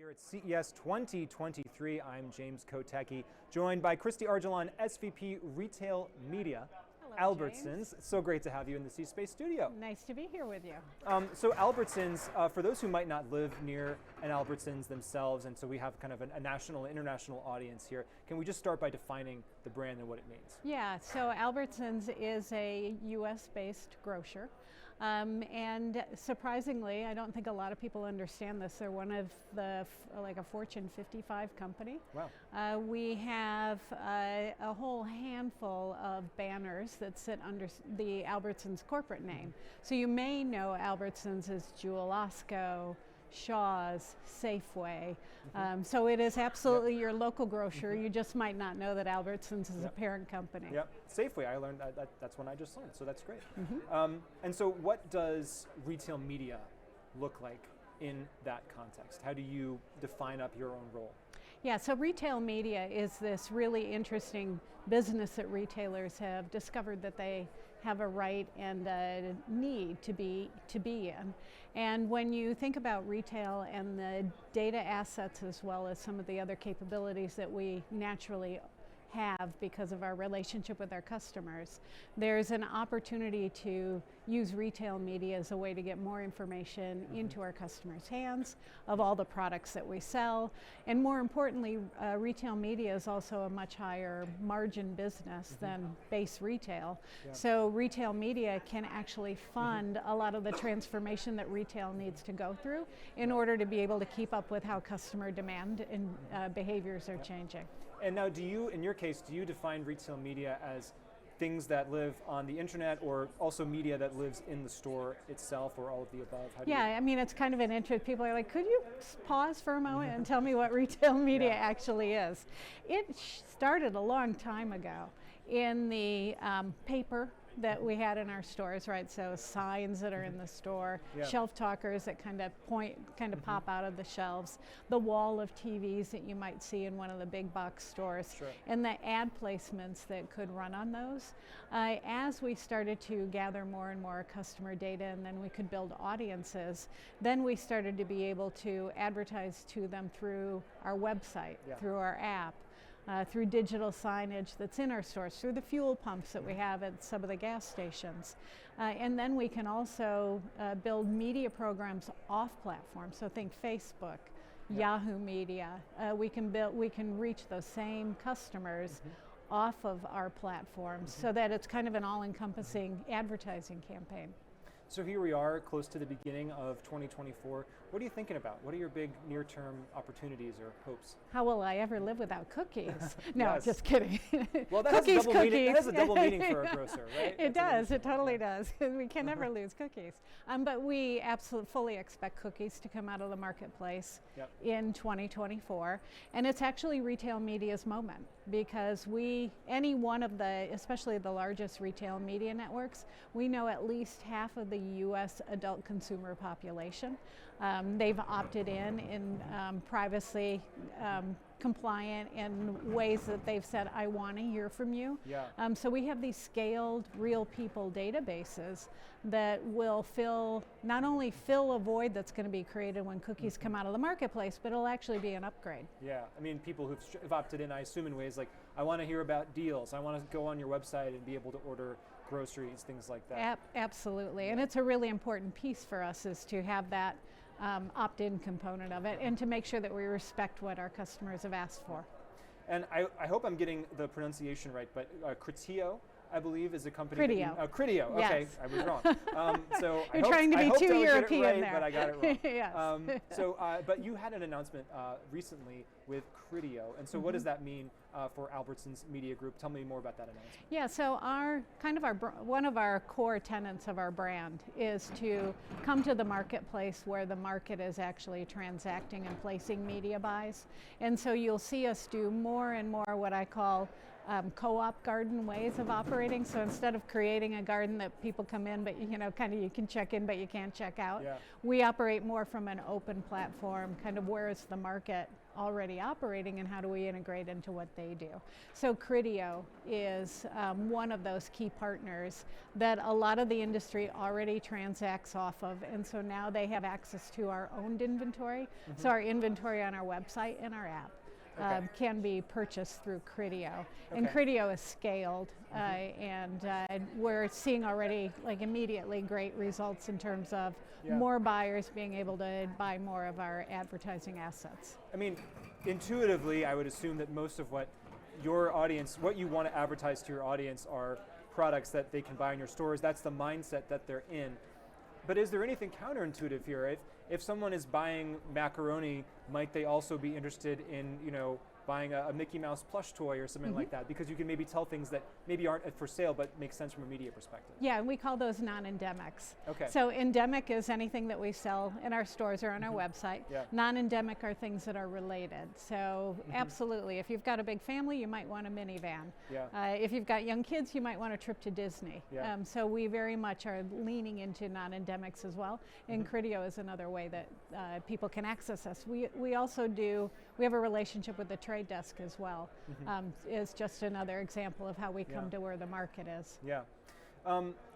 Here at CES 2023, I'm James Kotecki, joined by Kristi Argyilan, SVP Retail Media. Hello, Albertsons. James. It's so great to have you in the C Space Studio. Nice to be here with you. So Albertsons, for those who might not live near an Albertsons themselves, and so we have kind of a national, international audience here, can we just start by defining the brand and what it means? Yeah, so Albertsons is a US-based grocer. And surprisingly, I don't think a lot of people understand this. They're one of the, like a Fortune 55 company. Wow. We have a whole handful of banners that sit under the Albertsons corporate name. So you may know Albertsons as Jewel Osco, Shaw's, Safeway. So it is absolutely your local grocer. You just might not know that Albertsons is a parent company. Yep, Safeway, I learned that's one I just learned, so that's great. And so what does retail media look like in that context? How do you define up your own role? Yeah, so retail media is this really interesting business that retailers have discovered that they have a right and a need to be in. And when you think about retail and the data assets as well as some of the other capabilities that we naturally have because of our relationship with our customers, there's an opportunity to use retail media as a way to get more information into our customers' hands of all the products that we sell. And more importantly, retail media is also a much higher margin business than base retail. So retail media can actually fund a lot of the transformation that retail needs to go through in order to be able to keep up with how customer demand and behaviors are changing. And now, do you, in your case, do you define retail media as things that live on the internet or also media that lives in the store itself, or all of the above? I mean, it's kind of an interest. People are like, could you pause for a moment and tell me what retail media actually is? It started a long time ago in the paper that we had in our stores, right? So signs that are in the store, shelf talkers that kind of pop out of the shelves, the wall of TVs that you might see in one of the big box stores, and the ad placements that could run on those. As we started to gather more and more customer data, and then we could build audiences, then we started to be able to advertise to them through our website, through our app, through digital signage that's in our stores, through the fuel pumps that we have at some of the gas stations. And then we can also build media programs off platform. So think Facebook, Yahoo Media. We can reach those same customers off of our platforms so that it's kind of an all-encompassing advertising campaign. So here we are, close to the beginning of 2024. What are you thinking about? What are your big near-term opportunities or hopes? How will I ever live without cookies? No, just kidding. Well, that has a double meaning for a grocer, right? It does. It totally does. We can never lose cookies. But we absolutely fully expect cookies to come out of the marketplace in 2024. And it's actually retail media's moment, because any one of the, especially the largest retail media networks, we know at least half of the U.S. adult consumer population. They've opted in privacy compliant in ways that they've said, I want to hear from you. So we have these scaled real people databases that will not only fill a void that's going to be created when cookies come out of the marketplace, but it'll actually be an upgrade. Yeah, I mean, people who've opted in, I assume, in ways like, I want to hear about deals, I want to go on your website and be able to order groceries, things like that. Absolutely, and it's a really important piece for us is to have that opt-in component of it, and to make sure that we respect what our customers have asked for. And I hope I'm getting the pronunciation right, but Criteo, I believe, is a company. Criteo. Criteo. Okay, yes. I was wrong. So you're trying to be too European there, but I got it wrong. Yes. But you had an announcement recently with Criteo, and so what does that mean for Albertsons Media Group? Tell me more about that announcement. Yeah. So one of our core tenets of our brand is to come to the marketplace where the market is actually transacting and placing media buys, and so you'll see us do more and more what I call co-op garden ways of operating. So instead of creating a garden that people come in, but you can check in, but you can't check out, we operate more from an open platform, kind of where is the market already operating, and how do we integrate into what they do. So Criteo is one of those key partners that a lot of the industry already transacts off of, and so now they have access to our owned inventory. So our inventory on our website and our app can be purchased through Criteo. And Criteo is scaled, and we're seeing already like immediately great results in terms of more buyers being able to buy more of our advertising assets. I mean, intuitively, I would assume that most of what your audience, what you want to advertise to your audience are products that they can buy in your stores. That's the mindset that they're in. But is there anything counterintuitive here? If someone is buying macaroni, might they also be interested in, you know, buying a Mickey Mouse plush toy or something like that? Because you can maybe tell things that maybe aren't for sale but make sense from a media perspective. Yeah, and we call those non-endemics. Okay. So endemic is anything that we sell in our stores or on our website. Non-endemic are things that are related. So absolutely, if you've got a big family, you might want a minivan. If you've got young kids, you might want a trip to Disney. So we very much are leaning into non-endemics as well. And Criteo is another way that people can access us. We also we have a relationship with the trade desk as well. Is just another example of how we come to where the market is.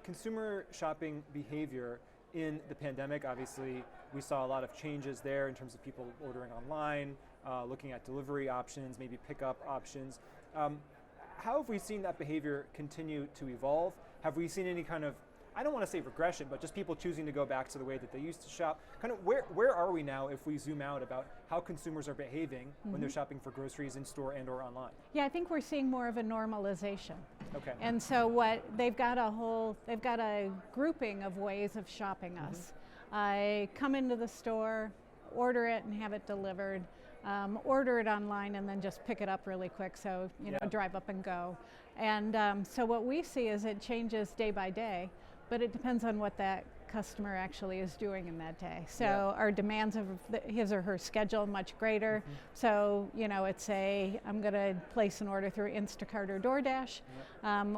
Consumer shopping behavior in the pandemic, obviously we saw a lot of changes there in terms of people ordering online, looking at delivery options, maybe pickup options. How have we seen that behavior continue to evolve? Have we seen any kind of, I don't want to say regression, but just people choosing to go back to the way that they used to shop? Kind of where are we now if we zoom out about how consumers are behaving when they're shopping for groceries in store and or online? Yeah, I think we're seeing more of a normalization. Okay. And so they've got a grouping of ways of shopping us. I come into the store, order it and have it delivered, order it online and then just pick it up really quick, so drive up and go. And so what we see is it changes day by day, but it depends on what that customer actually is doing in that day. So our demands of his or her schedule much greater. So, it's I'm gonna place an order through Instacart or DoorDash,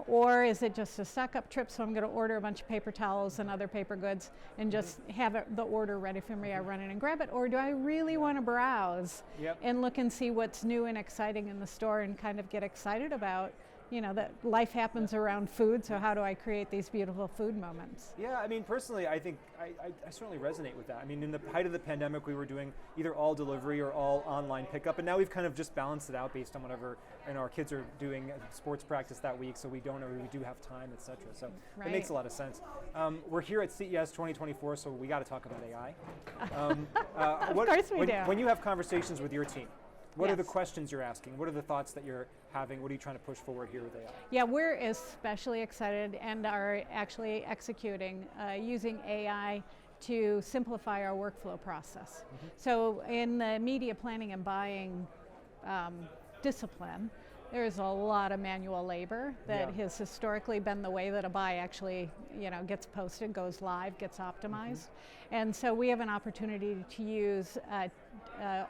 or is it just a stock-up trip, so I'm gonna order a bunch of paper towels and other paper goods and just have the order ready for me, I run in and grab it, or do I really wanna browse and look and see what's new and exciting in the store and kind of get excited about that life happens around food, so how do I create these beautiful food moments? Yeah, I mean, personally, I think I certainly resonate with that. I mean, in the height of the pandemic, we were doing either all delivery or all online pickup, and now we've kind of just balanced it out based on whatever, our kids are doing sports practice that week, so we do have time, etc. So it makes a lot of sense. We're here at CES 2024, so we got to talk about AI. Of course we do. When you have conversations with your team, what are the questions you're asking? What are the thoughts that you're having? What are you trying to push forward here with AI? Yeah, we're especially excited and are actually executing using AI to simplify our workflow process. So in the media planning and buying discipline, there's a lot of manual labor that has historically been the way that a buy actually, gets posted, goes live, gets optimized. And so we have an opportunity to use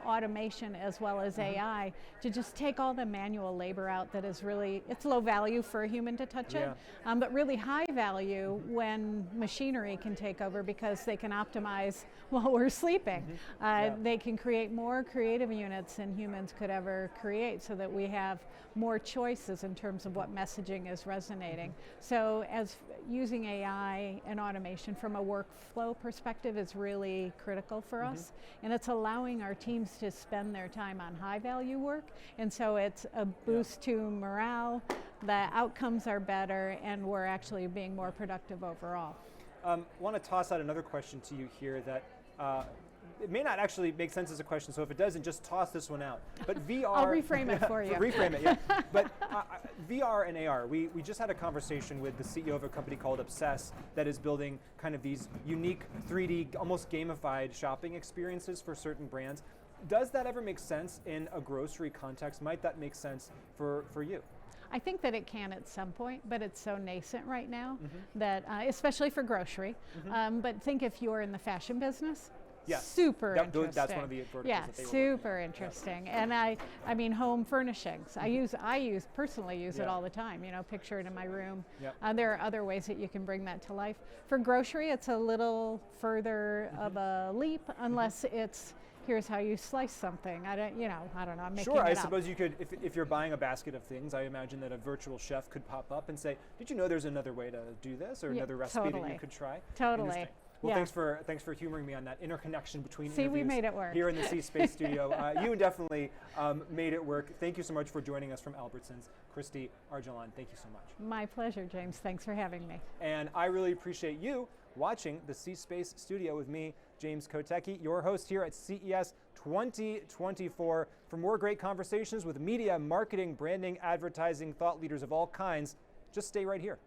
automation as well as AI to just take all the manual labor out that is really, it's low value for a human to touch it, but really high value when machinery can take over because they can optimize while we're sleeping. They can create more creative units than humans could ever create so that we have more choices in terms of what messaging is resonating. So as using AI and automation from a workflow perspective is really critical for us, and it's allowing our teams to spend their time on high value work, and so it's a boost to morale, the outcomes are better, and we're actually being more productive overall. I want to toss out another question to you here that it may not actually make sense as a question, so if it doesn't, just toss this one out. But VR... I'll reframe it for you. Reframe it, yeah. But VR and AR, we just had a conversation with the CEO of a company called Obsess that is building kind of these unique 3D, almost gamified shopping experiences for certain brands. Does that ever make sense in a grocery context? Might that make sense for you? I think that it can at some point, but it's so nascent right now that, especially for grocery, but think if you're in the fashion business, super interesting. That's one of the verticals that they super interesting. And I mean, home furnishings. I personally use it all the time. Picture it in my room. There are other ways that you can bring that to life. For grocery, it's a little further of a leap, unless it's here's how you slice something. I don't know, I'm making Sure, it I up. suppose you could, if you're buying a basket of things, I imagine that a virtual chef could pop up and say, did you know there's another way to do this, or another recipe that you could try? Totally. Interesting. Well, Yeah. thanks for humoring me on that interconnection between See, we interviews made it work. here in the C Space Studio. You definitely made it work. Thank you so much for joining us from Albertsons. Kristi Argyilan, thank you so much. My pleasure, James. Thanks for having me. And I really appreciate you watching the C Space Studio with me, James Kotecki, your host here at CES 2024. For more great conversations with media, marketing, branding, advertising, thought leaders of all kinds, just stay right here.